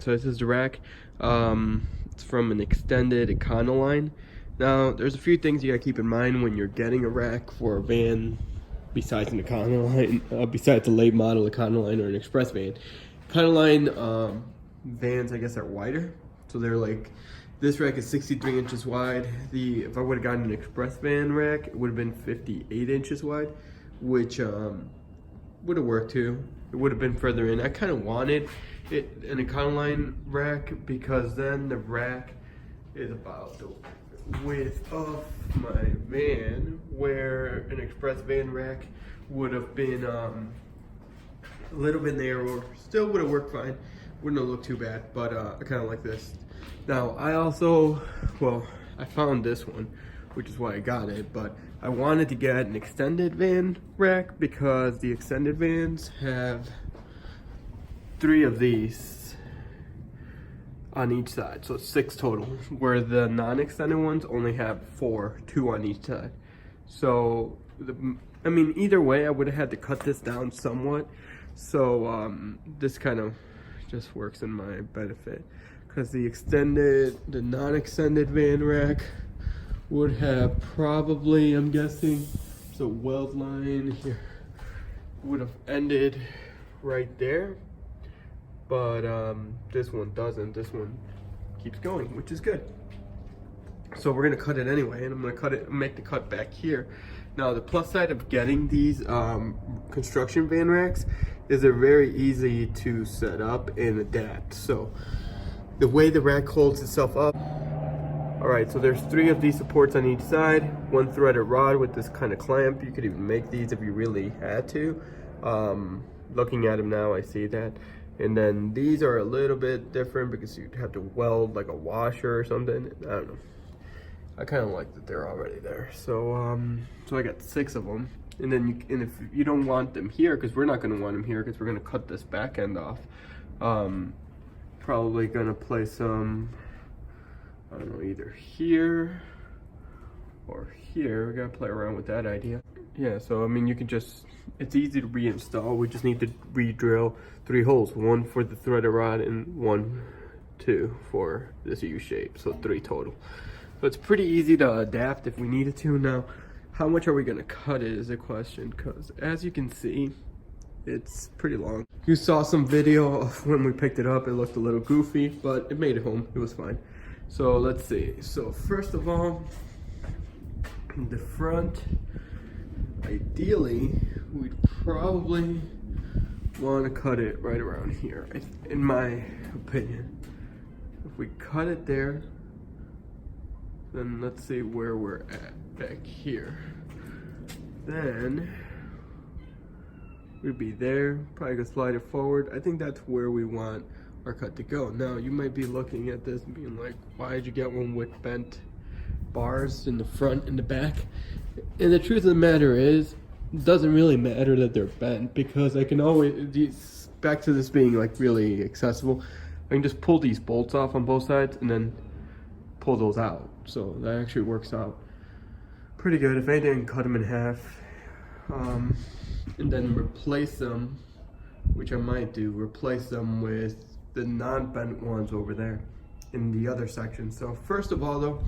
Alright, so this is the rack. It's from an extended Econoline. Now, there's a few things you gotta keep in mind when you're getting a rack for a van besides an Econoline, besides a late model Econoline or an express van. Econoline vans, I guess, are wider. So they're like, this rack is 63 inches wide. If I would have gotten an express van rack, it would have been 58 inches wide, which would have worked too. It would have been further in. I kind of wanted an Econoline rack because then the rack is about the width of my van, where an express van rack would have been a little bit narrower. Still would have worked fine. Wouldn't have looked too bad, but I kind of like this. Now, I also, well, I found this one, which is why I got it, but I wanted to get an extended van rack because the extended vans have 3 of these on each side, so it's 6 total, where the non-extended ones only have 4, 2 on each side. So, I mean, either way, I would have had to cut this down somewhat, so this kind of just works in my benefit, because the non-extended van rack would have probably, I'm guessing, so weld line here would have ended right there, but this one doesn't. This one keeps going, which is good. So we're gonna cut it anyway, and I'm gonna cut it, make the cut back here. Now, the plus side of getting these construction van racks is they're very easy to set up and adapt. So the way the rack holds itself up. All right, so there's 3 of these supports on each side, 1 threaded rod with this kind of clamp. You could even make these if you really had to. Looking at them now, I see that. And then these are a little bit different because you'd have to weld like a washer or something. I don't know. I kind of like that they're already there. So so I got 6 of them. And then if you don't want them here, because we're not going to want them here because we're going to cut this back end off. Probably going to place some, I don't know, either here or here. We got to play around with that idea. Yeah, so I mean, you can just, it's easy to reinstall. We just need to re-drill 3 holes, 1 for the threaded rod and 1, 2 for this U shape, so 3 total. So it's pretty easy to adapt if we needed to. Now, how much are we gonna cut it is a question, because as you can see, it's pretty long. You saw some video of when we picked it up. It looked a little goofy, but it made it home. It was fine. So let's see. So first of all, the front, ideally, we'd probably want to cut it right around here, in my opinion. If we cut it there, then let's see where we're at back here. Then we'd be there, probably gonna slide it forward. I think that's where we want our cut to go. Now, you might be looking at this and being like, why did you get one with bent bars in the front and the back? And the truth of the matter is, it doesn't really matter that they're bent, because I can always, back to this being like really accessible, I can just pull these bolts off on both sides and then pull those out. So that actually works out pretty good. If I didn't cut them in half, and then replace them, which I might do, replace them with the non-bent ones over there in the other section. So first of all though,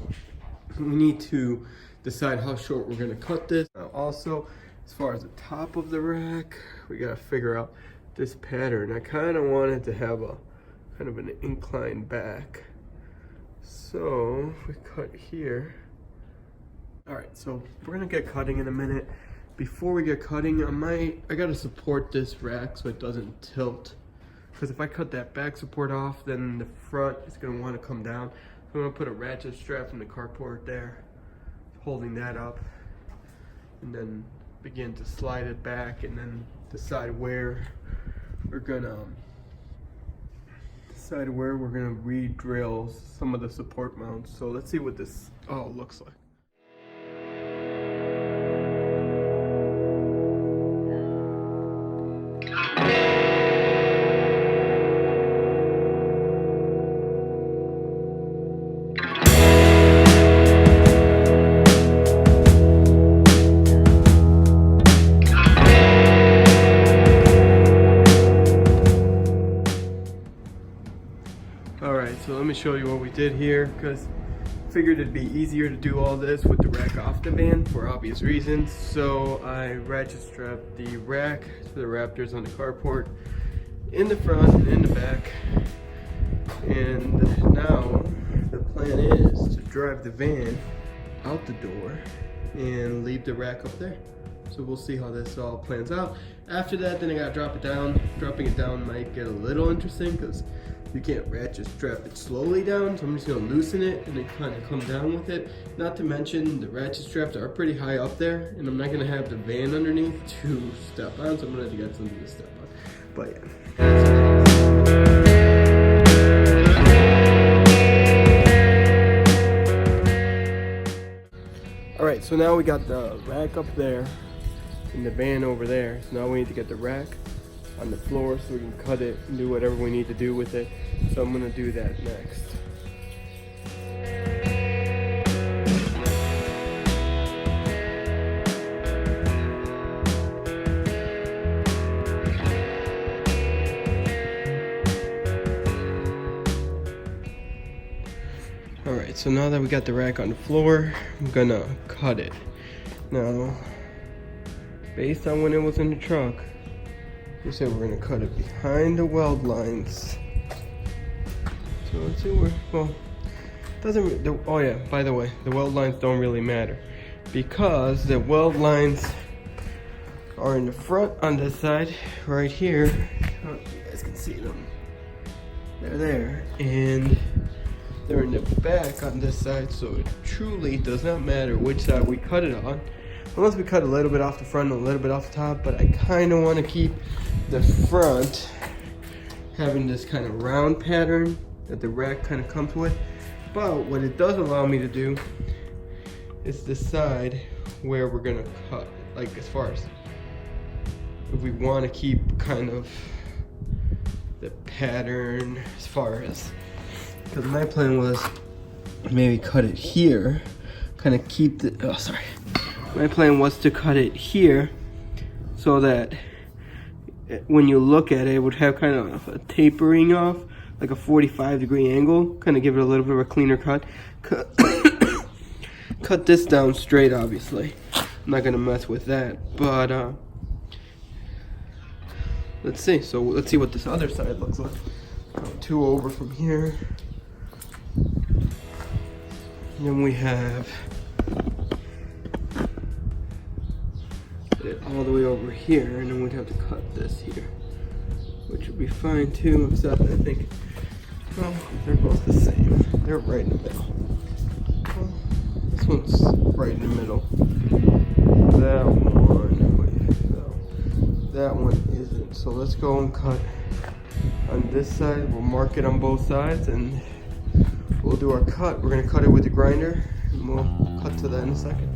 we need to decide how short we're gonna cut this. Now also, as far as the top of the rack, we gotta figure out this pattern. I kind of wanted to have a kind of an inclined back. So if we cut here. All right, so we're gonna get cutting in a minute. Before we get cutting, I gotta support this rack so it doesn't tilt. Because if I cut that back support off, then the front is gonna wanna come down. So I'm gonna put a ratchet strap from the carport there, holding that up, and then begin to slide it back, and then decide where we're gonna re-drill some of the support mounts. So let's see what this all looks like. me show you what we did here, because I figured it'd be easier to do all this with the rack off the van for obvious reasons. So I ratchet strapped the rack to the Raptors on the carport in the front and in the back. And now the plan is to drive the van out the door and leave the rack up there. So we'll see how this all plans out. After that, then I gotta drop it down. Dropping it down might get a little interesting because you can't ratchet strap it slowly down. So I'm just gonna loosen it and then kind of come down with it. Not to mention the ratchet straps are pretty high up there, and I'm not gonna have the van underneath to step on, so I'm gonna have to get something to step on. But yeah. All right, so now we got the rack up there and the van over there. So now we need to get the rack on the floor so we can cut it and do whatever we need to do with it. So I'm gonna do that next. All right, so now that we got the rack on the floor, I'm gonna cut it. Now, based on when it was in the truck, we said we're gonna cut it behind the weld lines. So let's see where, well, doesn't, oh yeah, by the way, the weld lines don't really matter because the weld lines are in the front on this side, right here. I don't know if you guys can see them. They're there, and they're in the back on this side, so it truly does not matter which side we cut it on. Unless we cut a little bit off the front and a little bit off the top, but I kind of want to keep the front having this kind of round pattern that the rack kind of comes with. But what it does allow me to do is decide where we're gonna cut, like as far as if we want to keep kind of the pattern as far as, because my plan was maybe cut it here, kind of keep the, oh sorry. My plan was to cut it here so that when you look at it, it would have kind of a tapering off, like a 45-degree angle, kind of give it a little bit of a cleaner cut. Cut this down straight, obviously. I'm not gonna mess with that, but let's see. So let's see what this other side looks like. Go 2 over from here. And then we have it all the way over here, and then we'd have to cut this here, which would be fine too, except I think, well, they're both the same. They're right in the middle. Well, this one's right in the middle. That one, wait, no, that one isn't. So let's go and cut on this side. We'll mark it on both sides, and we'll do our cut. We're gonna cut it with the grinder, and we'll cut to that in a second.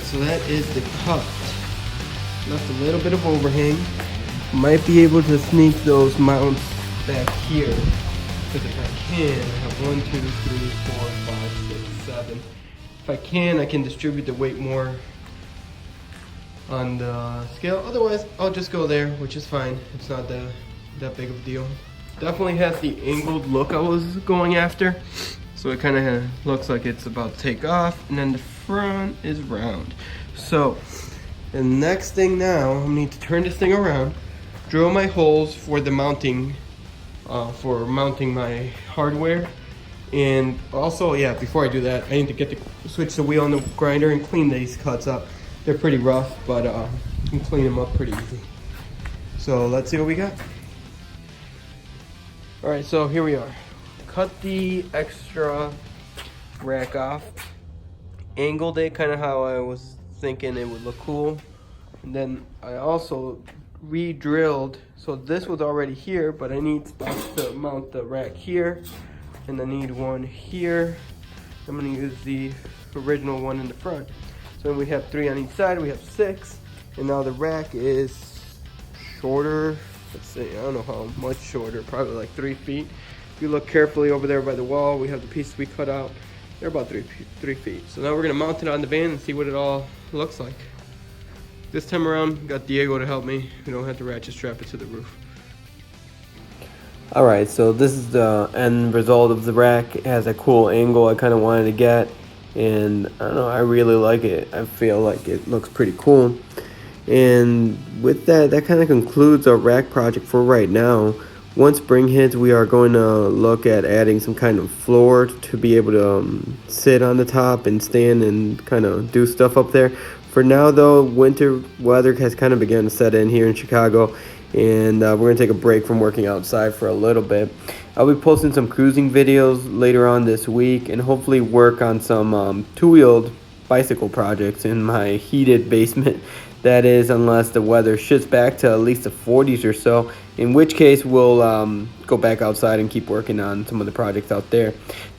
So that is the cut. Left a little bit of overhang. Might be able to sneak those mounts back here. Because if I can, I have 1, 2, 3, 4, 5, 6, 7. If I can distribute the weight more on the scale. Otherwise, I'll just go there, which is fine. It's not that big of a deal. Definitely has the angled look I was going after. So it kind of looks like it's about to take off, and then the front is round. So the next thing now, I need to turn this thing around, drill my holes for the mounting, for mounting my hardware, and also, yeah, before I do that, I need to switch the wheel on the grinder and clean these cuts up. They're pretty rough, but you can clean them up pretty easy. So let's see what we got. All right, so here we are. Cut the extra rack off, angled it kind of how I was thinking it would look cool, and then I also re-drilled, so this was already here, but I need spots to mount the rack here, and I need one here. I'm gonna use the original one in the front. So we have 3 on each side, we have 6, and now the rack is shorter. Let's see, I don't know how much shorter, probably like 3 feet. If you look carefully over there by the wall, we have the pieces we cut out. They're about 3 feet. So now we're gonna mount it on the van and see what it all looks like. This time around, got Diego to help me. We don't have to ratchet strap it to the roof. Alright, so this is the end result of the rack. It has a cool angle I kind of wanted to get, and I don't know, I really like it. I feel like it looks pretty cool. And with that kind of concludes our rack project for right now. Once spring hits, we are going to look at adding some kind of floor to be able to sit on the top and stand and kind of do stuff up there. For now though, winter weather has kind of begun to set in here in Chicago, and we're going to take a break from working outside for a little bit. I'll be posting some cruising videos later on this week, and hopefully work on some two-wheeled bicycle projects in my heated basement. That is, unless the weather shifts back to at least the 40s or so, in which case we'll go back outside and keep working on some of the projects out there.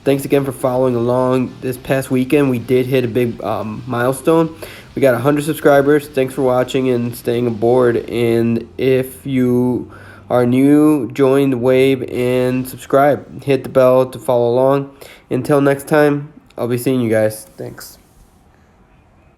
Thanks again for following along. This past weekend we did hit a big milestone. We got 100 subscribers. Thanks for watching and staying aboard. And if you are new, join the wave and subscribe. Hit the bell to follow along. Until next time, I'll be seeing you guys. Thanks.